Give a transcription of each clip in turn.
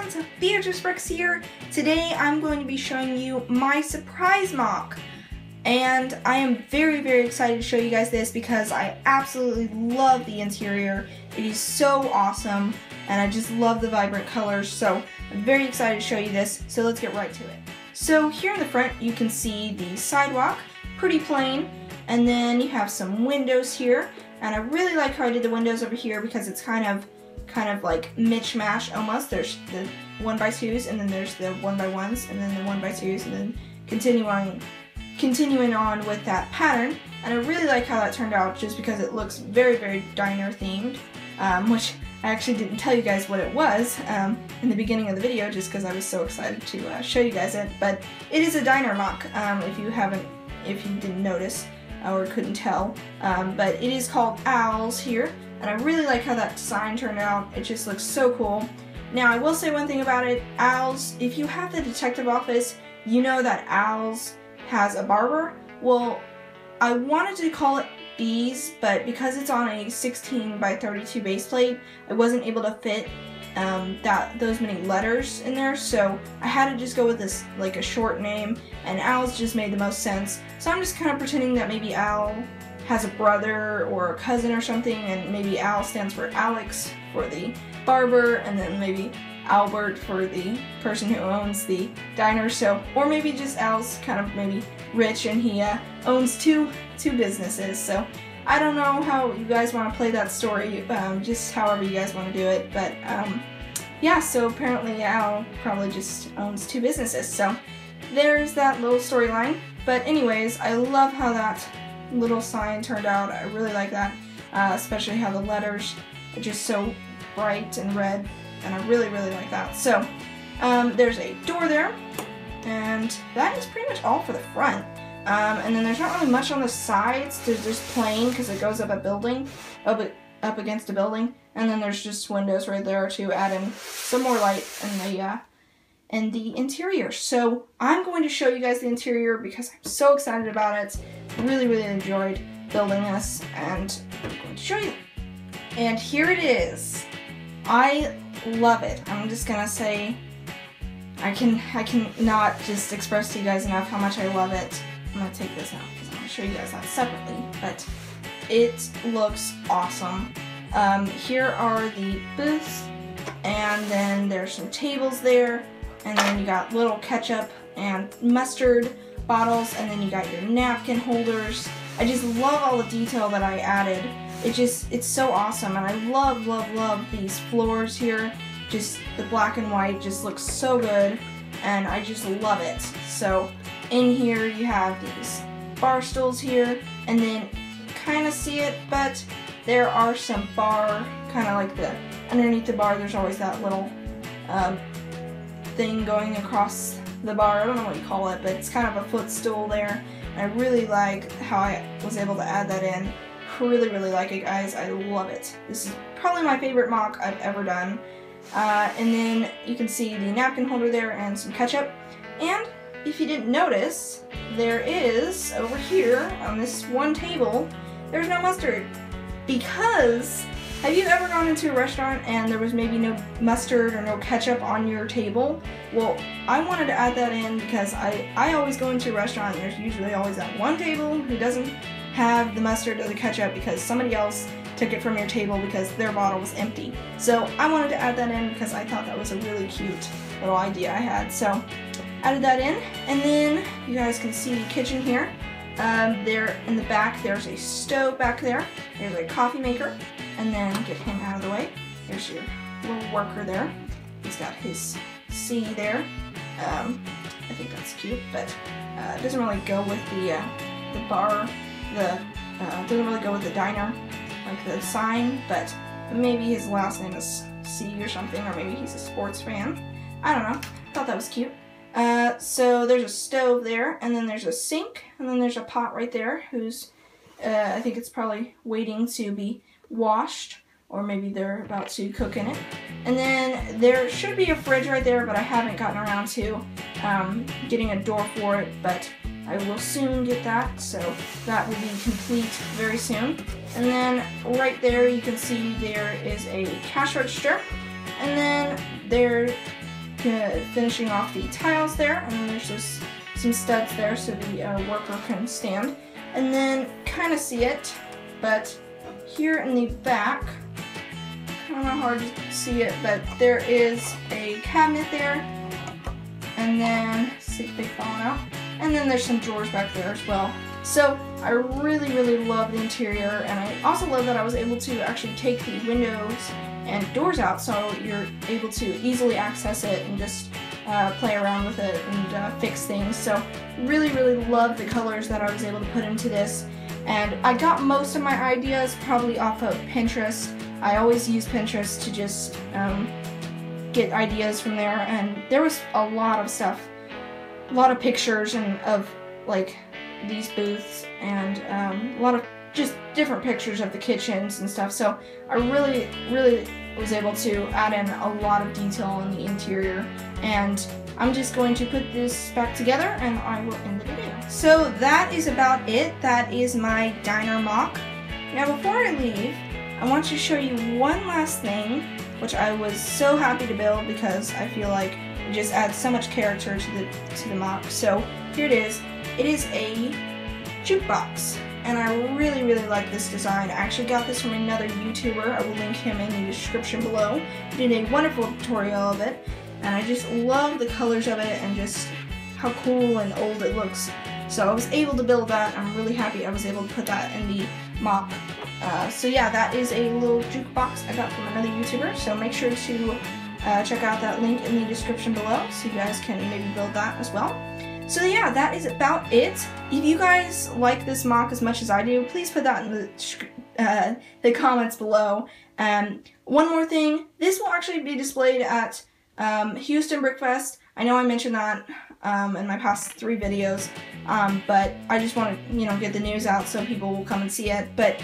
what's up? Jukebox here. Today I'm going to be showing you my surprise mock. And I am very, very excited to show you guys this because I absolutely love the interior. It is so awesome and I just love the vibrant colors. So I'm very excited to show you this. So let's get right to it. So here in the front you can see the sidewalk, pretty plain. And then you have some windows here. And I really like how I did the windows over here because it's kind of like mishmash almost. There's the 1x2s and then there's the 1x1s and then the 1x2s and then continuing on with that pattern. And I really like how that turned out just because it looks very, very diner themed, which I actually didn't tell you guys what it was in the beginning of the video just because I was so excited to show you guys it. But it is a Diner MOC, if you didn't notice or couldn't tell. But it is called Owls here. And I really like how that sign turned out. It just looks so cool. Now I will say one thing about it. Owls, if you have the detective office, you know that Owls has a barber. Well, I wanted to call it Bees, but because it's on a 16x32 base plate, I wasn't able to fit those many letters in there, so I had to just go with this, like a short name, and Owls just made the most sense. So I'm just kind of pretending that maybe Owl has a brother or a cousin or something, and maybe Al stands for Alex for the barber, and then maybe Albert for the person who owns the diner. So, or maybe just Al's kind of maybe rich and he owns two businesses. So I don't know how you guys want to play that story, just however you guys want to do it. But yeah, so apparently Al probably just owns two businesses. So there's that little storyline. But anyways, I love how that little sign turned out. I really like that, especially how the letters are just so bright and red, and I really, really like that. So there's a door there, and that is pretty much all for the front. And then there's not really much on the sides. There's just plain because it goes up up against a building, and then there's just windows right there to add in some more light in the interior. So I'm going to show you guys the interior because I'm so excited about it. Really, really enjoyed building this, and I'm going to show you. And here it is. I love it. I'm just gonna say I can not just express to you guys enough how much I love it. I'm gonna take this out because I'm gonna show you guys that separately, but it looks awesome. Here are the booths, and then there's some tables there, and then you got little ketchup and mustard bottles, and then you got your napkin holders. I just love all the detail that I added. It's so awesome, and I love, love, love these floors here. Just the black and white just looks so good, and I just love it. So in here you have these bar stools here, and then kind of see it, but there are some bar, kind of like underneath the bar, there's always that little thing going across the bar. I don't know what you call it, but it's kind of a footstool there. And I really like how I was able to add that in. Really, really like it, guys. I love it. This is probably my favorite mock I've ever done. And then you can see the napkin holder there and some ketchup. And if you didn't notice, there is, over here on this one table, there's no mustard. Because, have you ever gone into a restaurant and there was maybe no mustard or no ketchup on your table? Well, I wanted to add that in because I always go into a restaurant and there's usually always that one table who doesn't have the mustard or the ketchup because somebody else took it from your table because their bottle was empty. So I wanted to add that in because I thought that was a really cute little idea I had. So added that in, and then you guys can see the kitchen here. There in the back there's a stove back there. There's a coffee maker, and then get him out of the way. There's your little worker there. He's got his C there. I think that's cute, but it doesn't really go with the bar. Doesn't really go with the diner, like the sign, but maybe his last name is C or something, or maybe he's a sports fan. I don't know. Thought that was cute. So there's a stove there, and then there's a sink, and then there's a pot right there who's, I think it's probably waiting to be washed, or maybe they're about to cook in it. And then there should be a fridge right there, but I haven't gotten around to getting a door for it, but I will soon get that, so that will be complete very soon. And then right there you can see there is a cash register, and then there finishing off the tiles there, and then there's just some studs there so the worker can stand. And then kind of see it, but here in the back, kind of hard to see it, but there is a cabinet there, and then, see if they've fallen out, and then there's some drawers back there as well. So I really love the interior, and I also love that I was able to actually take the windows and doors out so you're able to easily access it and just play around with it and fix things. So really love the colors that I was able to put into this, and I got most of my ideas probably off of Pinterest. I always use Pinterest to just get ideas from there, and there was a lot of stuff, a lot of pictures and of like these booths, and a lot of just different pictures of the kitchens and stuff. So I really was able to add in a lot of detail in the interior, and I'm just going to put this back together and I will end the video. So that is about it. That is my Diner MOC. Now before I leave, I want to show you one last thing, which I was so happy to build because I feel like it just adds so much character to the MOC. So here it is. It is a jukebox, and I really like this design. I actually got this from another YouTuber. I will link him in the description below. He did a wonderful tutorial of it, and I just love the colors of it and just how cool and old it looks. So I was able to build that. I'm really happy I was able to put that in the MOC. So yeah, that is a little jukebox I got from another YouTuber, so make sure to check out that link in the description below so you guys can maybe build that as well. So yeah, that is about it. If you guys like this MOC as much as I do, please put that in the comments below. One more thing, this will actually be displayed at Houston Brickfest. I know I mentioned that in my past 3 videos, but I just want to, get the news out so people will come and see it. But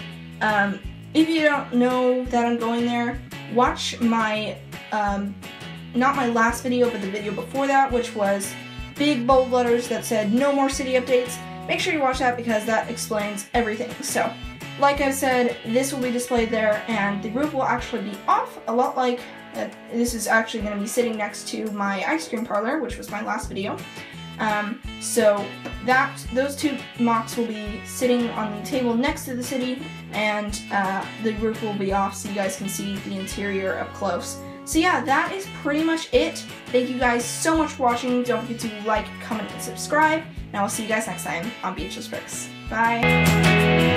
if you don't know that I'm going there, watch my, not my last video, but the video before that, which was big bold letters that said no more city updates. Make sure you watch that because that explains everything. So, like I said, this will be displayed there, and the roof will actually be off, a lot like this is actually going to be sitting next to my ice cream parlor, which was my last video. So those 2 MOCs will be sitting on the table next to the city, and the roof will be off so you guys can see the interior up close. So yeah, that is pretty much it. Thank you guys so much for watching. Don't forget to like, comment, and subscribe. And I will see you guys next time on BHS Bricks. Bye!